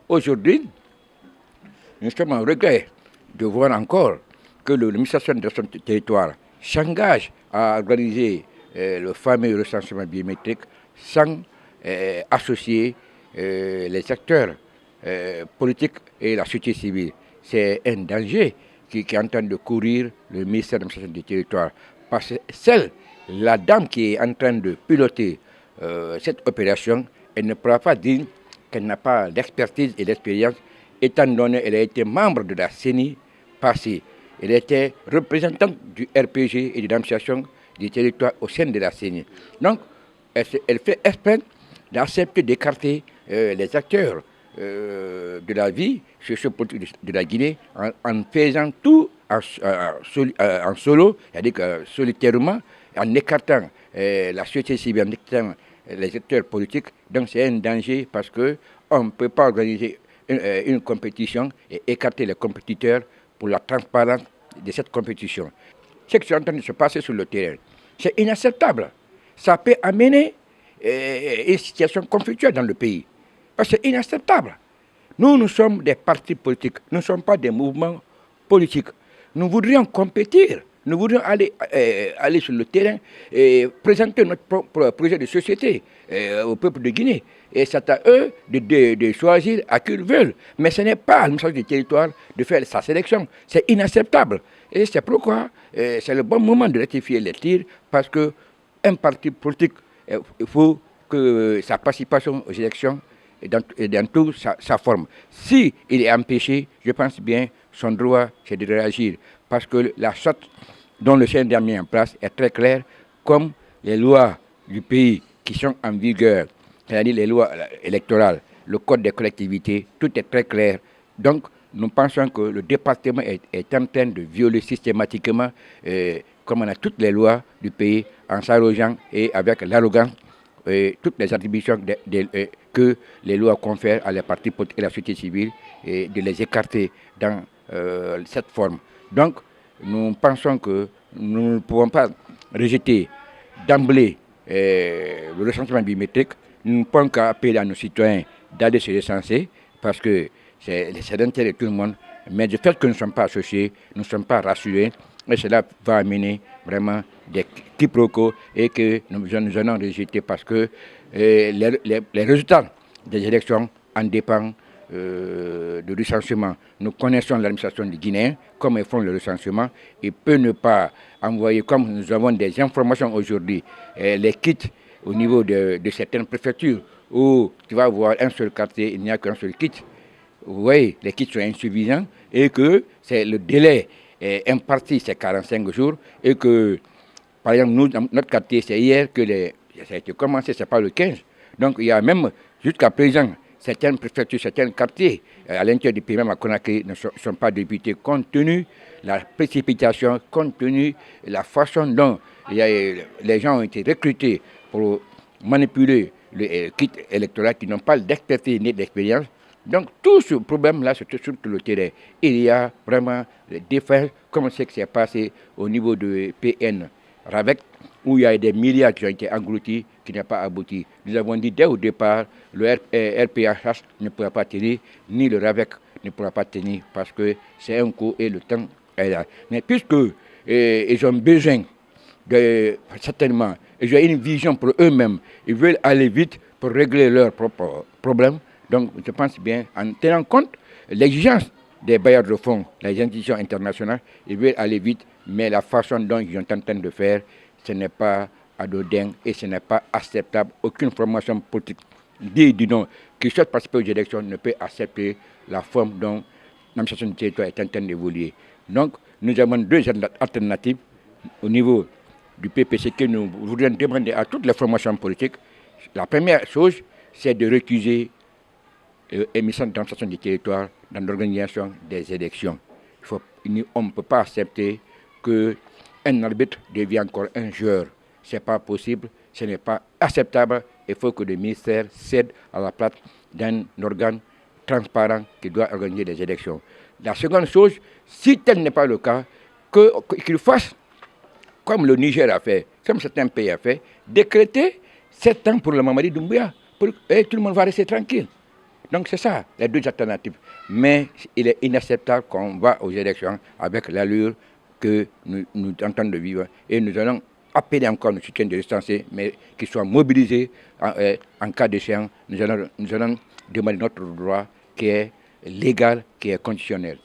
Aujourd'hui, nous sommes en regret de voir encore que l'administration de son territoire s'engage à organiser le fameux recensement biométrique sans associer les acteurs politiques et la société civile. C'est un danger qui est en train de courir le ministère de l'administration du territoire. Parce que la dame qui est en train de piloter cette opération, elle ne pourra pas dire qu'elle n'a pas d'expertise et d'expérience, étant donné qu'elle a été membre de la CENI passée. Elle était représentante du RPG et de l'administration du territoire au sein de la CENI. Donc, elle fait exprès d'accepter d'écarter les acteurs de la vie sociopolitique de la Guinée en faisant tout en solo, c'est-à-dire solitairement, en écartant la société civile, en écartant les acteurs politiques. Donc c'est un danger parce qu'on ne peut pas organiser une compétition et écarter les compétiteurs pour la transparence de cette compétition. Ce qui est en train de se passer sur le terrain, c'est inacceptable. Ça peut amener une situation conflictuelle dans le pays. Parce que c'est inacceptable. Nous sommes des partis politiques, nous ne sommes pas des mouvements politiques. Nous voudrions compétir, nous voudrions aller sur le terrain et présenter notre propre projet de société au peuple de Guinée. Et c'est à eux de choisir à qui ils veulent. Mais ce n'est pas à l'administration du territoire de faire sa sélection. C'est inacceptable. Et c'est pourquoi c'est le bon moment de rectifier les tirs, parce qu'un parti politique, il faut que sa participation aux élections et dans toute sa forme. Si il est empêché, je pense bien, son droit, c'est de réagir. Parce que la charte dont le CND a mis en place est très claire, comme les lois du pays qui sont en vigueur, c'est-à-dire les lois électorales, le code des collectivités, tout est très clair. Donc, nous pensons que le département est en train de violer systématiquement, comme on a toutes les lois du pays, en s'arrogeant et avec l'arrogance, toutes les attributions que les lois confèrent à les partis politiques et à la société civile, et de les écarter dans cette forme. Donc, nous pensons que nous ne pouvons pas rejeter d'emblée le recensement biométrique. Nous ne pouvons qu'appeler à nos citoyens d'aller se recenser, parce que c'est l'intérêt de tout le monde. Mais du fait que nous ne sommes pas associés, nous ne sommes pas rassurés, et cela va amener vraiment des quiproquos et que nous allons rejeter, parce que les résultats des élections en dépendent du recensement. Nous connaissons l'administration du Guinéen, comme ils font le recensement. Ils peuvent ne pas envoyer, comme nous avons des informations aujourd'hui, les kits au niveau de certaines préfectures, où tu vas voir un seul quartier, il n'y a qu'un seul kit. Oui, les kits sont insuffisants et que c'est le délai imparti, c'est 45 jours, et que, par exemple, nous, dans notre quartier, c'est hier que ça a été commencé, c'est pas le 15. Donc il y a même, jusqu'à présent, certaines préfectures, certains quartiers à l'intérieur du pays, même à Conakry, ne sont pas débutés, compte tenu de la précipitation, compte tenu de la façon dont les gens ont été recrutés pour manipuler le kit électoral, qui n'ont pas d'expertise ni d'expérience. Donc tout ce problème-là, c'est sur le terrain. Il y a vraiment des défenses, comme ce qui s'est passé au niveau de PN Ravec, où il y a des milliards qui ont été engloutis, qui n'ont pas abouti. Nous avons dit dès au départ, le RPHH ne pourra pas tenir, ni le RAVEC ne pourra pas tenir, parce que c'est un coût et le temps est là. Mais puisque ils ont besoin, certainement, ils ont une vision pour eux-mêmes, ils veulent aller vite pour régler leurs propres problèmes. Donc je pense bien, en tenant compte de l'exigence des bailleurs de fonds, les institutions internationales, ils veulent aller vite, mais la façon dont ils sont en train de faire, ce n'est pas anodin et ce n'est pas acceptable. Aucune formation politique du nom qui souhaite participer aux élections ne peut accepter la forme dont l'administration du territoire est en train d'évoluer. Donc, nous avons deux alternatives au niveau du PPC que nous voudrions demander à toutes les formations politiques. La première chose, c'est de refuser l'émission de l'administration du territoire dans l'organisation des élections. On ne peut pas accepter qu'un arbitre devienne encore un joueur. Ce n'est pas possible, ce n'est pas acceptable. Il faut que le ministère cède à la place d'un organe transparent qui doit organiser les élections. La seconde chose, si tel n'est pas le cas, qu'il fasse comme le Niger a fait, comme certains pays ont fait, décréter 7 ans pour le Mamadi Doumbouya, et tout le monde va rester tranquille. Donc c'est ça, les deux alternatives. Mais il est inacceptable qu'on va aux élections avec l'allure que nous tentons de vivre. Et nous allons appeler encore nos soutiens de distanciés, mais qu'ils soient mobilisés en cas d'échéance. Nous allons demander notre droit qui est légal, qui est conditionnel.